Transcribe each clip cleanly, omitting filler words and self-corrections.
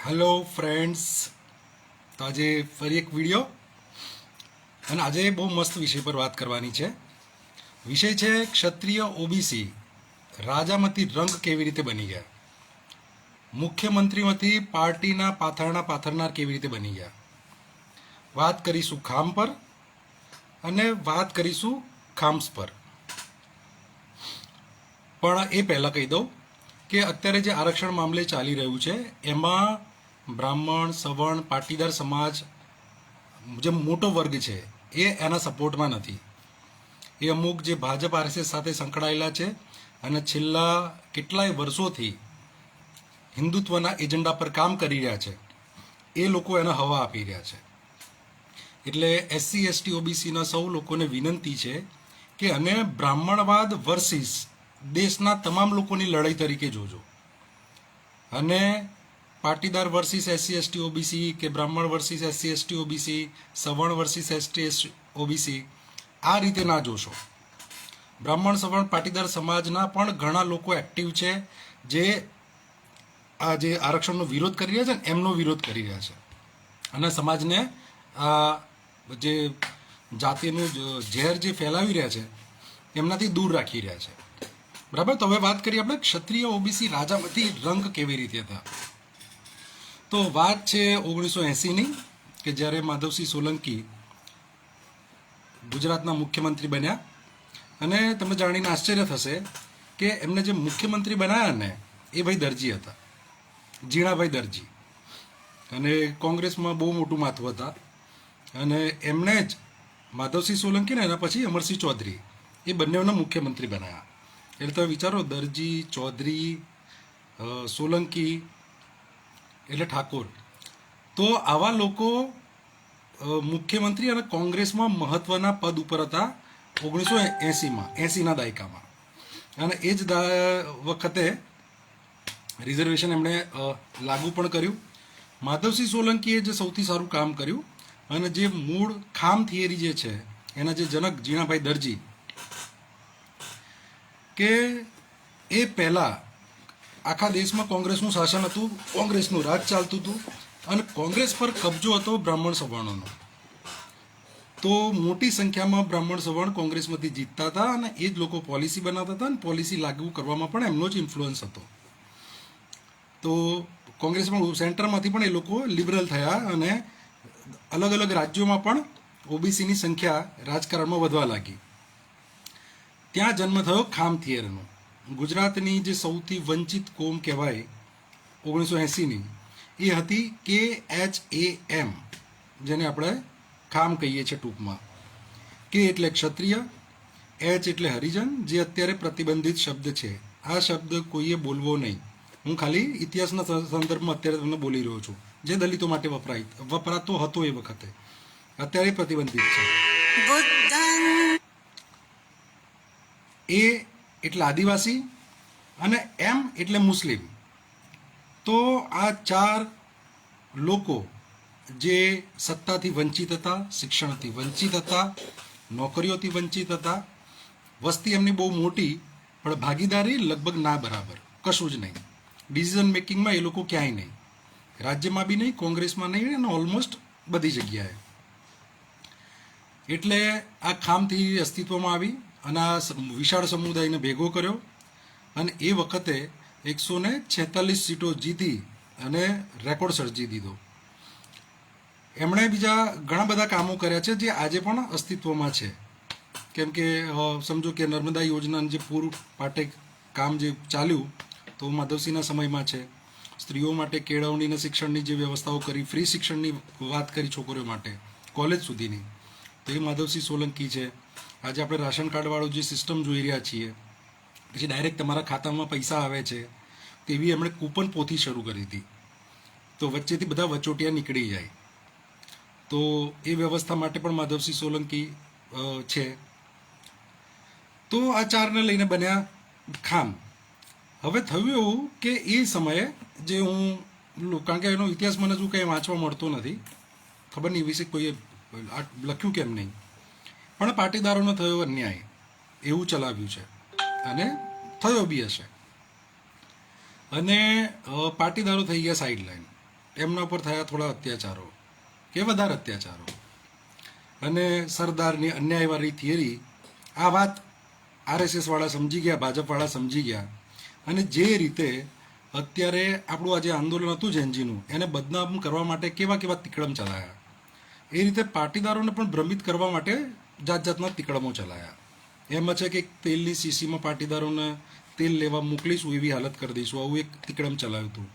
Hello friends, તો આજે ફરી એક વિડીયો અને આજે બહુ મસ્ત વિષય પર વાત કરવાની છે. વિષય છે ક્ષત્રિય ઓબીસી રાજામાંથી રંગ કેવી રીતે બની ગયા, મુખ્યમંત્રીમાંથી પાર્ટીના પાથરણા પાથરનાર કેવી રીતે બની ગયા. વાત કરીશું ખામ પર અને વાત કરીશું ખામ્સ પર. પણ એ પહેલાં કહી દઉં કે અત્યારે જે આરક્ષણ મામલે ચાલી રહ્યું છે એમાં બ્રાહ્મણ, સવર્ણ, પાટીદાર સમાજ જે મોટો વર્ગ છે એ એના સપોર્ટમાં નથી. એ અમુક જે ભાજપ આરએસએસ સાથે સંકળાયેલા છે અને છેલ્લા કેટલાય વર્ષોથી હિન્દુત્વના એજન્ડા પર કામ કરી રહ્યા છે, એ લોકો એને હવા આપી રહ્યા છે. એટલે એસસી એસટી ઓબીસીના સૌ લોકોને વિનંતી છે કે અને બ્રાહ્મણવાદ વર્સિસ દેશના તમામ લોકોની લડાઈ તરીકે જોજો. અને Patidar versus SC ST OBC કે Brahmin versus SC ST OBC, સવર્ણ વર્સિસ એસટી ઓબીસી આ રીતે ના જોશો. બ્રાહ્મણ, સવર્ણ, પાટીદાર સમાજના પણ ઘણા લોકો એક્ટિવ છે જે આ જે આરક્ષણનો વિરોધ કરી રહ્યા છે ને એમનો વિરોધ કરી રહ્યા છે અને સમાજને આ જે જાતિનું ઝેર જે ફેલાવી રહ્યા છે એમનાથી દૂર રાખી રહ્યા છે. બરાબર. તો હવે વાત કરીએ આપણે ક્ષત્રિય ઓબીસી રાજામાંથી રંગ કેવી રીતે હતા. તો વાત છે 1980ની કે જ્યારે માધવસિંહ સોલંકી ગુજરાતના મુખ્યમંત્રી બન્યા અને તમને જાણીને આશ્ચર્ય થશે કે એમને જે મુખ્યમંત્રી બનાવ્યા ને એ ભાઈ દરજી હતા, જીણાભાઈ દરજી. અને કોંગ્રેસમાં બહુ મોટું માથું હતા અને એમણે જ માધવસિંહ સોલંકી ને એના પછી અમરસિંહ ચૌધરી એ બંનેઓના મુખ્યમંત્રી બનાવ્યા. એટલે તમે વિચારો, દરજી, ચૌધરી, સોલંકી એટલે ઠાકોર, તો આવા લોકો મુખ્યમંત્રી અને કોંગ્રેસમાં મહત્વના પદ ઉપર હતા 1980માં, 80ના દાયકામાં. અને એ જ વખતે રિઝર્વેશન એમણે લાગુ પણ કર્યું. માધવસિંહ સોલંકીએ જે સૌથી સારું કામ કર્યું અને જે મૂળ ખામ થિયરી જે છે એના જે જનક જીણાભાઈ દરજી, કે એ પહેલાં આખા દેશમાં કોંગ્રેસનું શાસન હતું, કોંગ્રેસનું રાજ ચાલતું હતું અને કોંગ્રેસ પર કબજો હતો બ્રાહ્મણ સવર્ણોનો. તો મોટી સંખ્યામાં બ્રાહ્મણ સવર્ણ કોંગ્રેસમાંથી જીતતા હતા અને એ જ લોકો પોલિસી બનાવતા હતા અને પોલિસી લાગુ કરવામાં પણ એમનો જ ઇન્ફ્લુઅન્સ હતો. તો કોંગ્રેસમાં સેન્ટરમાંથી પણ એ લોકો લિબરલ થયા અને અલગ અલગ રાજ્યોમાં પણ ઓબીસીની સંખ્યા રાજકારણમાં વધવા લાગી. ત્યાં જન્મ થયો ખામ થિયરીનો. ગુજરાતની જે સૌથી વંચિત કોમ કહેવાય 1980ની એ હતી KHAM, જેને આપણે ખામ કહીએ છીએ ટૂંકમાં. કે એટલે ક્ષત્રિય, H એટલે હરિજન, જે અત્યારે પ્રતિબંધિત શબ્દ છે. આ શબ્દ કોઈએ બોલવો નહીં. હું ખાલી ઇતિહાસના સંદર્ભમાં અત્યારે તમને બોલી રહ્યો છું. જે દલિતો માટે વપરાતો હતો એ વખતે, અત્યારે પ્રતિબંધિત છે. એ એટલે આદિવાસી અને એમ એટલે મુસ્લિમ. તો આ ચાર લોકો જે સત્તાથી વંચિત હતા, શિક્ષણથી વંચિત હતા, નોકરીઓથી વંચિત હતા, વસ્તી એમની બહુ મોટી પણ ભાગીદારી લગભગ ના બરાબર, કશું જ નહીં. ડિસિઝન મેકિંગમાં એ લોકો ક્યાંય નહીં, રાજ્યમાં બી નહીં, કોંગ્રેસમાં નહીં અને ઓલમોસ્ટ બધી જગ્યાએ. એટલે આ ખામથી અસ્તિત્વમાં આવી અને આ વિશાળ સમુદાયને ભેગો કર્યો અને એ વખતે 146 સીટો જીતી અને રેકોર્ડ સર્જી દીધો. એમણે બીજા ઘણા બધા કામો કર્યા છે જે આજે પણ અસ્તિત્વમાં છે. કેમ કે સમજો કે નર્મદા યોજના જે પૂર માટે કામ જે ચાલ્યું તો માધવસિંહના સમયમાં છે. સ્ત્રીઓ માટે કેળવણી અને શિક્ષણની જે વ્યવસ્થાઓ કરી, ફ્રી શિક્ષણની વાત કરી છોકરીઓ માટે કોલેજ સુધીની, તો એ માધવસિંહ સોલંકી છે. આજે આપણે રાશન કાર્ડવાળું જે સિસ્ટમ જોઈ રહ્યા છીએ, પછી ડાયરેક્ટ તમારા ખાતામાં પૈસા આવે છે, તેવી એમણે કૂપન પોથી શરૂ કરી હતી. તો વચ્ચેથી બધા વચોટિયા નીકળી જાય. તો એ વ્યવસ્થા માટે પણ માધવસિંહ સોલંકી છે. તો આ ચારને લઈને બન્યા ખામ. હવે થયું એવું કે એ સમયે જે હું, કારણ કે એનો ઇતિહાસ મને શું કંઈ વાંચવા મળતો નથી, ખબર નહીં વિશે કોઈએ લખ્યું કેમ નહીં, પણ પાટીદારોનો થયો અન્યાય એવું ચલાવ્યું છે અને થયો બી હશે. અને પાટીદારો થઈ ગયા સાઇડલાઇન. એમના ઉપર થયા થોડા અત્યાચારો કે વધારે અત્યાચારો, અને સરદારની અન્યાયવાળી થિયરી, આ વાત આરએસએસવાળા સમજી ગયા, ભાજપવાળા સમજી ગયા, અને જે રીતે અત્યારે આપણું આ જે આંદોલન હતું જેનજીનું, એને બદનામ કરવા માટે કેવા કેવા તિકડમ ચલાયા, એ રીતે પાટીદારોને પણ ભ્રમિત કરવા માટે જાત જાતના તિકડમો ચલાયા. એમ છે કે તેલની શીશીમાં પાટીદારોને તેલ લેવા મોકલીશું એવી હાલત કરી દઈશું, આવું એક તિકડમ ચલાવ્યું હતું.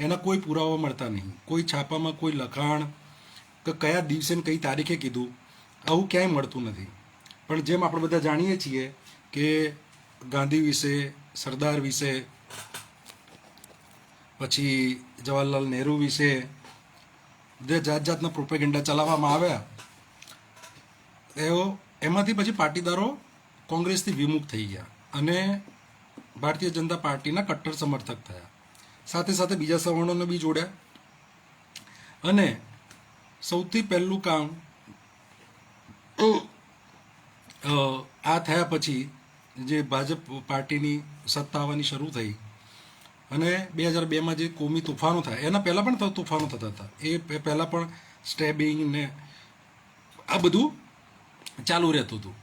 એના કોઈ પુરાવા મળતા નહીં, કોઈ છાપામાં કોઈ લખાણ કે કયા દિવસે ને કઈ તારીખે કીધું, આવું ક્યાંય મળતું નથી. પણ જેમ આપણે બધા જાણીએ છીએ કે ગાંધી વિશે, સરદાર વિશે, પછી જવાહરલાલ નહેરુ વિશે જે જાત જાતના પ્રોપેગેન્ડા ચલાવવામાં આવ્યા, એમાંથી પછી પાટીદારો કોંગ્રેસથી વિમુખ થઈ ગયા અને ભારતીય જનતા પાર્ટીના કટ્ટર સમર્થક થયા. સાથે સાથે બીજા સવર્ણોને બી જોડ્યા. અને સૌથી પહેલું કામ આ થયા પછી જે ભાજપ પાર્ટીની સત્તા આવવાની શરૂ થઈ અને 2002માં જે કોમી તોફાનો થયા, એના પહેલાં પણ તોફાનો થતા હતા, એ પહેલાં પણ સ્ટેબિંગ ને આ બધું ચાલુ રહેતું હતું.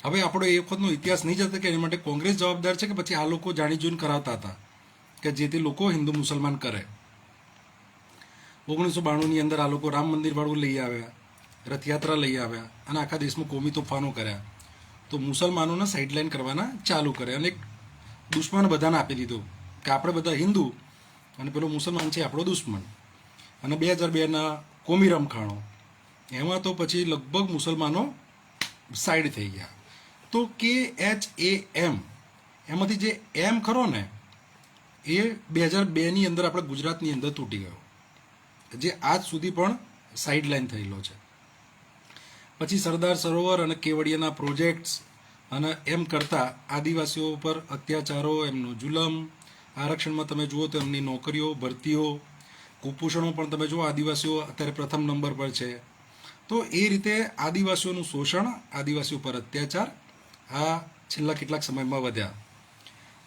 હવે આપણો એ વખતનો ઇતિહાસ નહીં જતો કે એના માટે કોંગ્રેસ જવાબદાર છે કે પછી આ લોકો જાણી જોઈને કરાવતા હતા કે જેથી લોકો હિન્દુ મુસલમાન કરે. 1992ની અંદર આ લોકો રામ મંદિર વાળું લઈ આવ્યા, રથયાત્રા લઈ આવ્યા અને આખા દેશમાં કોમી તોફાનો કર્યા. તો મુસલમાનોને સાઇડલાઇન કરવાના ચાલુ કરે અને એક દુશ્મન બધાને આપી દીધો કે આપણે બધા હિન્દુ અને પેલો મુસલમાન છે આપણો દુશ્મન. અને 2002ના કોમી રમખાણો, એમાં તો પછી લગભગ મુસલમાનો સાઈડ થઈ ગયા. તો KHAM એમાંથી જે એમ ખરો ને એ 2002ની અંદર આપણે ગુજરાતની અંદર તૂટી ગયો, જે આજ સુધી પણ સાઇડલાઇન થયેલો છે. પછી સરદાર સરોવર અને કેવડિયાના પ્રોજેક્ટ્સ અને એમ કરતાં આદિવાસીઓ પર અત્યાચારો, એમનો જુલમ, આરક્ષણમાં તમે જુઓ તો એમની નોકરીઓ, ભરતીઓ, કુપોષણો પણ તમે જુઓ, આદિવાસીઓ અત્યારે પ્રથમ નંબર પર છે. તો એ રીતે આદિવાસીઓનું શોષણ, આદિવાસીઓ પર અત્યાચાર આ છેલ્લા કેટલાક સમયમાં વધ્યા.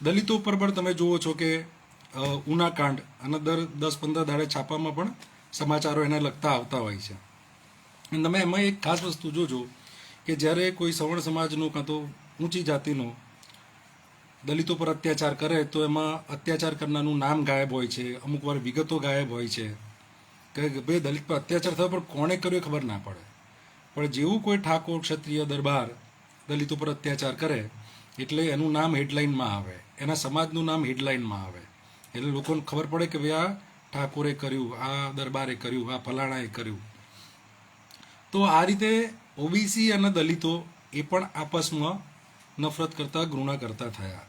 દલિતો પર પણ તમે જુઓ છો કે ઉનાકાંડ અને દર 10-15 દાડે છાપામાં પણ સમાચારો એને લગતા આવતા હોય છે. અને તમે એમાં એક ખાસ વસ્તુ જોજો કે જ્યારે કોઈ સવર્ણ સમાજનો કાં તો ઊંચી જાતિનો દલિતો પર અત્યાચાર કરે તો એમાં અત્યાચાર કરનારનું નામ ગાયબ હોય છે, અમુક વાર વિગતો ગાયબ હોય છે કે ભાઈ દલિત પર અત્યાચાર થયો પણ કોણે કર્યો ખબર ના પડે. પણ જેવું કોઈ ઠાકોર, ક્ષત્રિય, દરબાર દલિતો પર અત્યાચાર કરે એટલે એનું નામ હેડલાઇનમાં આવે, એના સમાજનું નામ હેડલાઇનમાં આવે, એટલે લોકોને ખબર પડે કે ભાઈ આ ઠાકોરે કર્યું, આ દરબારે કર્યું, આ ફલાણાએ કર્યું. તો આ રીતે ઓબીસી અને દલિતો એ પણ આપસમાં નફરત કરતા, ઘૃણા કરતા થયા.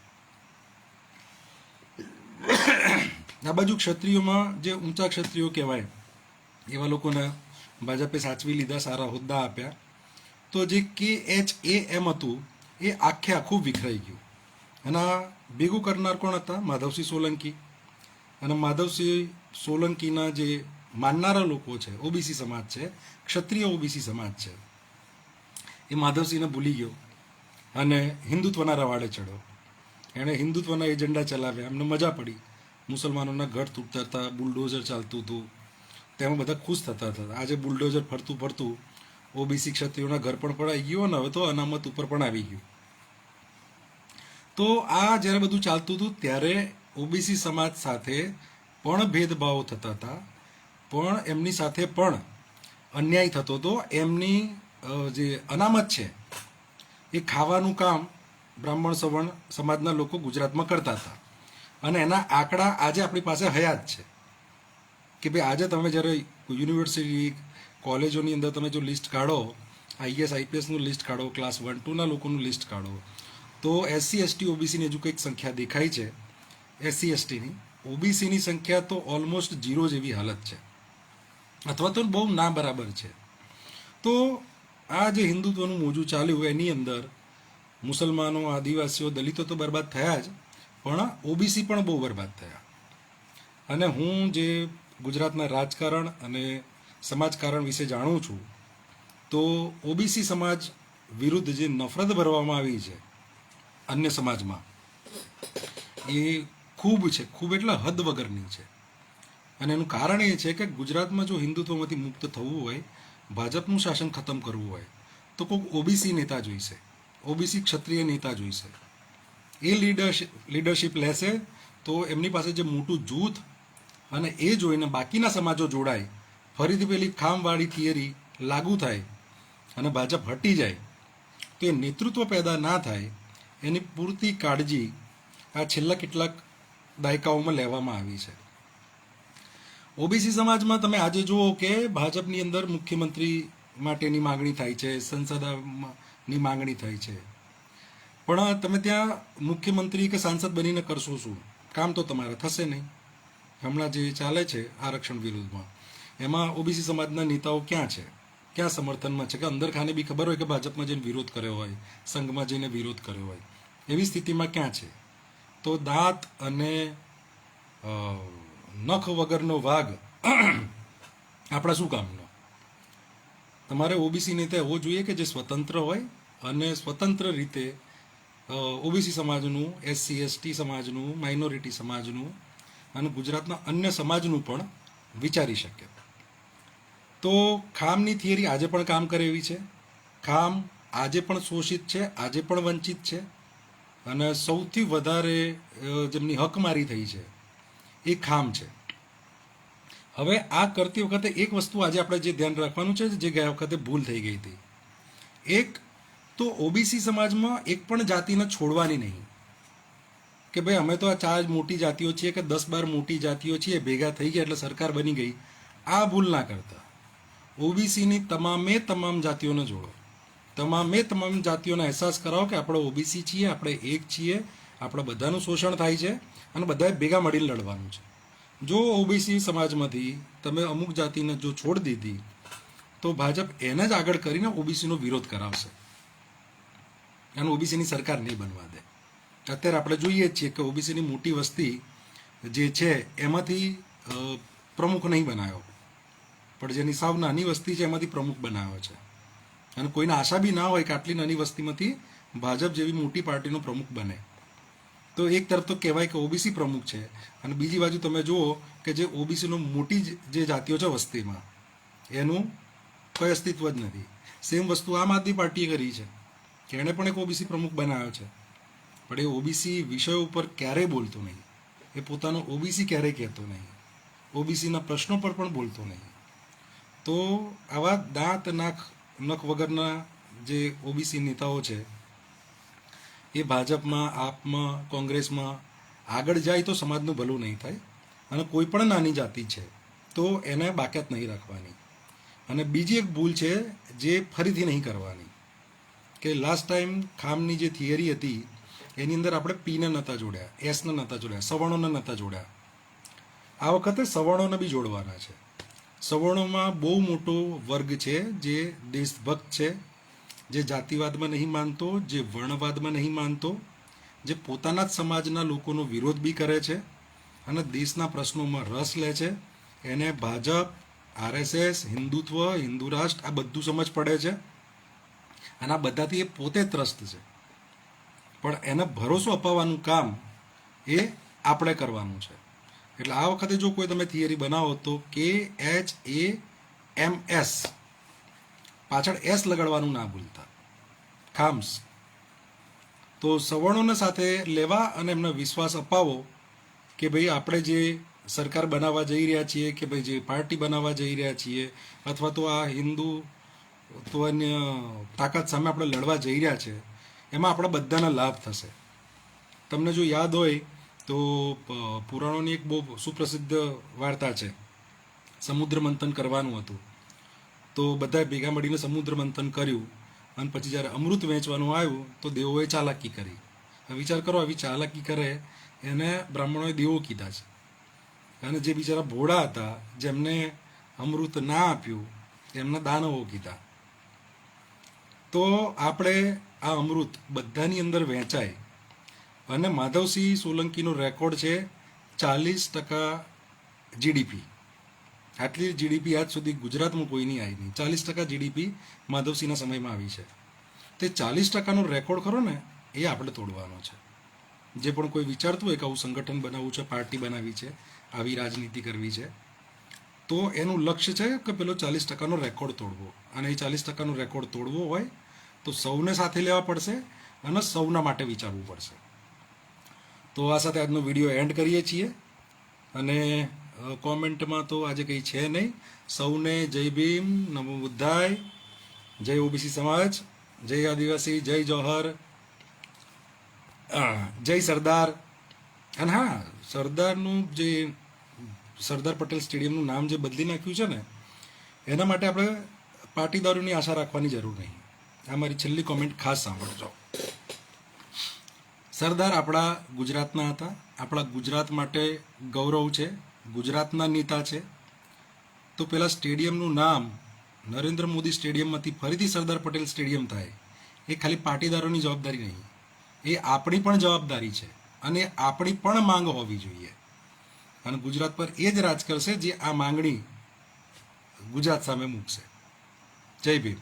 આ બાજુ ક્ષત્રિયોમાં જે ઊંચા ક્ષત્રિયો કહેવાય એવા લોકોને ભાજપે સાચવી લીધા, સારા હોદ્દા આપ્યા. તો જે KHAM હતું એ આખે આખું વિખરાઈ ગયું. અને ભેગું કરનાર કોણ હતા? માધવસિંહ સોલંકી. અને માધવસિંહ સોલંકીના જે માનનારા લોકો છે, ઓબીસી સમાજ છે, ક્ષત્રિય ઓબીસી સમાજ છે, એ માધવસિંહને ભૂલી ગયો અને હિન્દુત્વના રવાડે ચડ્યો. એણે હિન્દુત્વના એજન્ડા ચલાવ્યા, એમને મજા પડી. મુસલમાનોના ઘર તૂટતા હતા, બુલડોઝર ચાલતું હતું, તેમાં બધા ખુશ થતા હતા. આજે બુલડોઝર ફરતું ફરતું ઓબીસી ક્ષત્રિયોના ઘર પણ પડાઈ ગયું અને હવે તો અનામત ઉપર પણ આવી ગયું. તો આ જ્યારે બધું ચાલતું હતું ત્યારે ઓબીસી સમાજ સાથે પણ ભેદભાવ થતા હતા, પણ એમની સાથે પણ અન્યાય થતો હતો. એમની જે અનામત છે એ ખાવાનું કામ બ્રાહ્મણ સવર્ણ સમાજના લોકો ગુજરાતમાં કરતા હતા. અને એના આંકડા આજે આપણી પાસે હયાત છે કે ભાઈ આજે તમે જ્યારે યુનિવર્સિટી, કોલેજોની અંદર તમે જો લિસ્ટ કાઢો, IAS IPSનું લિસ્ટ કાઢો, ક્લાસ 1-2ના લોકોનું લિસ્ટ કાઢો, તો SC ST OBCની હજુ કંઈક સંખ્યા દેખાય છે. SC STની, ઓબીસીની સંખ્યા તો ઓલમોસ્ટ 0 જેવી હાલત છે, અથવા તો બહુ ના બરાબર છે. તો આ જે હિન્દુત્વનું મોજું ચાલ્યું એની અંદર મુસલમાનો, આદિવાસીઓ, દલિતો તો બરબાદ થયા જ, પણ ઓબીસી પણ બહુ બરબાદ થયા. અને હું જે ગુજરાતના રાજકારણ અને સમાજકારણ વિશે જાણું છું, તો ઓબીસી સમાજ વિરુદ્ધ જે નફરત ભરવામાં આવી છે અન્ય સમાજમાં, એ ખૂબ છે, ખૂબ એટલે હદ વગરની છે. અને એનું કારણ એ છે કે ગુજરાતમાં જો હિન્દુત્વમાંથી મુક્ત થવું હોય, ભાજપનું શાસન ખતમ કરવું હોય, તો કોઈક ઓબીસી નેતા જોઈશે, ઓબીસી ક્ષત્રિય નેતા જોઈશે. એ લીડરશિપ લેશે તો એમની પાસે જે મોટું જૂથ, અને એ જોઈને બાકીના સમાજો જોડાય, ફરીથી પેલી ખામવાળી થિયરી લાગુ થાય અને ભાજપ હટી જાય, તો એ નેતૃત્વ પેદા ના થાય એની પૂરતી કાળજી આ છેલ્લા કેટલાક દાયકાઓમાં લેવામાં આવી છે. ઓબીસી સમાજમાં તમે આજે જુઓ કે ભાજપની અંદર મુખ્યમંત્રી માટેની માગણી થાય છે, સંસદની માગણી થાય છે, પણ તમે ત્યાં મુખ્યમંત્રી કે સાંસદ બનીને કરશો શું? કામ તો તમારે થશે નહીં. હમણાં જે ચાલે છે આરક્ષણ વિરુદ્ધમાં, એમાં ઓબીસી સમાજના નેતાઓ ક્યાં છે, ક્યાં સમર્થનમાં છે, કે અંદર ખાને બી ખબર હોય કે ભાજપમાં જઈને વિરોધ કર્યો હોય, સંઘમાં જઈને વિરોધ કર્યો હોય, એવી સ્થિતિમાં ક્યાં છે? તો દાંત અને નખ વગરનો વાઘ આપણા શું કામનો? તમારે ઓબીસી નેતા એવો જોઈએ કે જે સ્વતંત્ર હોય અને સ્વતંત્ર રીતે ઓબીસી સમાજનું, એસસી એસટી સમાજનું, માઇનોરિટી સમાજનું અને ગુજરાતના અન્ય સમાજનું પણ વિચારી શકે. તો ખામની થિયરી આજે પણ કામ કરે એવી છે. ખામ આજે પણ શોષિત છે, આજે પણ વંચિત છે, અને સૌથી વધારે જેમની હકમારી થઈ છે એ ખામ છે. હવે આ કરતી વખતે એક વસ્તુ આજે આપણે જે ધ્યાન રાખવાનું છે, જે ગયા વખતે ભૂલ થઈ ગઈ હતી, એક તો ઓબીસી સમાજમાં એક પણ જાતિને છોડવાની નહીં, કે ભાઈ અમે તો આ 4 મોટી જાતિઓ છીએ કે 10-12 મોટી જાતિઓ છીએ, ભેગા થઈ ગયા એટલે સરકાર બની ગઈ. આ ભૂલ ના કરતા ઓબીસીની તમામ જાતિઓને જોડો, તમામ જાતિઓને અહેસાસ કરાવો કે આપણે ઓબીસી છીએ, આપણે એક છીએ, આપણે બધાનું શોષણ થાય છે અને બધાએ ભેગા મળીને લડવાનું છે. જો ઓબીસી સમાજમાંથી તમે અમુક જાતિને જો છોડી દીધી, તો ભાજપ એને જ આગળ કરીને ઓબીસીનો વિરોધ કરાવશે અને ઓબીસીની સરકાર નહીં બનવા દે. અત્યારે આપણે જોઈએ જ છીએ કે ઓબીસીની મોટી વસ્તી જે છે એમાંથી પ્રમુખ નહીં બનાવ્યો, પણ જેની સાવ નાની વસ્તી છે એમાંથી પ્રમુખ બનાવ્યો છે. અને કોઈને આશા બી ના હોય કે આટલી નાની વસ્તીમાંથી ભાજપ જેવી મોટી પાર્ટીનો પ્રમુખ બને. તો એક તરફ તો કહેવાય કે ઓબીસી પ્રમુખ છે, અને બીજી બાજુ તમે જુઓ કે જે ઓબીસીનો મોટી જે જાતિઓ છે વસ્તીમાં, એનું કોઈ અસ્તિત્વ જ નથી. સેમ વસ્તુ આમ આદમી પાર્ટીએ કરી છે કે એણે પણ એક ઓબીસી પ્રમુખ બનાવ્યો છે, પણ એ ઓબીસી વિષયો ઉપર ક્યારેય બોલતો નહીં, એ પોતાનો ઓબીસી ક્યારેય કહેતો નહીં, ઓબીસીના પ્રશ્નો પર પણ બોલતો નહીં. તો આવા દાંત નખ વગરના જે ઓબીસી નેતાઓ છે એ ભાજપમાં, આપમાં, કોંગ્રેસમાં આગળ જાય તો સમાજનું ભલું નહીં થાય, અને કોઈ પણ નાની જાતિ છે તો એને બાકાત નહીં રાખવાની. અને બીજી એક ભૂલ છે જે ફરીથી નહીં કરવાની, કે લાસ્ટ ટાઈમ ખામની જે થિયરી હતી એની અંદર આપણે પીને નહોતા જોડ્યા, એસને નહોતા જોડ્યા, સવર્ણોને નહોતા જોડ્યા. આ વખતે સવર્ણોને બી જોડવાના છે. સવર્ણોમાં બહુ મોટો વર્ગ છે જે દેશભક્ત છે, જે જાતિવાદમાં નહીં માનતો, જે વર્ણવાદમાં નહીં માનતો, જે પોતાના જ સમાજના લોકોનો વિરોધ બી કરે છે અને દેશના પ્રશ્નોમાં રસ લે છે. એને ભાજપ, આરએસએસ, હિન્દુત્વ, હિન્દુ રાષ્ટ્ર આ બધું સમજ પડે છે, અને આ બધાથી એ પોતે ત્રસ્ત છે. પણ એને ભરોસો અપાવવાનું કામ એ આપણે કરવાનું છે. એટલે આ વખતે જો કોઈ તમે થિયરી બનાવો તો KHAMS પાછળ એસ લગાડવાનું ના ભૂલતા, ખામ્સ. તો સવર્ણોને સાથે લેવા અને એમને વિશ્વાસ અપાવો કે ભાઈ આપણે જે સરકાર બનાવવા જઈ રહ્યા છીએ, કે ભાઈ જે પાર્ટી બનાવવા જઈ રહ્યા છીએ, અથવા તો આ હિન્દુત્વની તાકાત સામે આપણે લડવા જઈ રહ્યા છે, એમાં આપણા બધાના લાભ થશે. તમને જો યાદ હોય તો પુરાણોની એક બહુ સુપ્રસિદ્ધ વાર્તા છે. સમુદ્ર મંથન કરવાનું હતું, તો બધાએ ભેગા મળીને સમુદ્ર મંથન કર્યું, અને પછી જ્યારે અમૃત વેચવાનું આવ્યું તો દેવોએ ચાલાકી કરી. વિચાર કરો, આવી ચાલાકી કરે એને બ્રાહ્મણોએ દેવો કીધા છે, અને જે બિચારા ભોળા હતા જેમને અમૃત ના આપ્યું એમને દાનવો કીધા. તો આપણે આ અમૃત બધાની અંદર વહેંચાય. અને માધવસિંહ સોલંકીનો રેકોર્ડ છે 40% જીડીપી. આટલી જીડીપી આજ સુધી ગુજરાતમાં કોઈની આવી નહીં. 40% જીડીપી માધવસિંહના સમયમાં આવી છે. તે 40%નો રેકોર્ડ ખરો ને એ આપણે તોડવાનો છે. જે પણ કોઈ વિચારતું હોય કે આવું સંગઠન બનાવવું છે, પાર્ટી બનાવવી છે, આવી રાજનીતિ કરવી છે, તો એનું લક્ષ્ય છે કે પેલો 40%નો રેકોર્ડ તોડવો, અને એ 40%નો રેકોર્ડ તોડવો હોય તો સૌને સાથે લેવા પડશે અને સૌના માટે વિચારવું પડશે. તો આ સાથે આજનો વિડીયો એન્ડ કરીએ છીએ. અને કોમેન્ટમાં તો આજે કંઈ છે નહીં. સૌને જય ભીમ, નમો બુદ્ધાય, જય ઓબીસી સમાજ, જય આદિવાસી, જય જોહર, જય સરદાર. અને હા, સરદારનું જે સરદાર પટેલ સ્ટેડિયમનું નામ જે બદલી નાખ્યું છે ને, એના માટે આપણે પાટીદારોની આશા રાખવાની જરૂર નહીં. આ મારી છેલ્લી કોમેન્ટ ખાસ સાંભળજો. સરદાર આપણા ગુજરાતના હતા, આપણા ગુજરાત માટે ગૌરવ છે, ગુજરાતના નેતા છે. તો પેલા સ્ટેડિયમનું નામ નરેન્દ્ર મોદી સ્ટેડિયમમાંથી ફરીથી સરદાર પટેલ સ્ટેડિયમ થાય, એ ખાલી પાટીદારોની જવાબદારી નહીં, એ આપણી પણ જવાબદારી છે અને આપણી પણ માંગ હોવી જોઈએ. અને ગુજરાત પર એ જ રાજ કરશે જે આ માંગણી ગુજરાત સામે મૂકશે. જય ભીમ.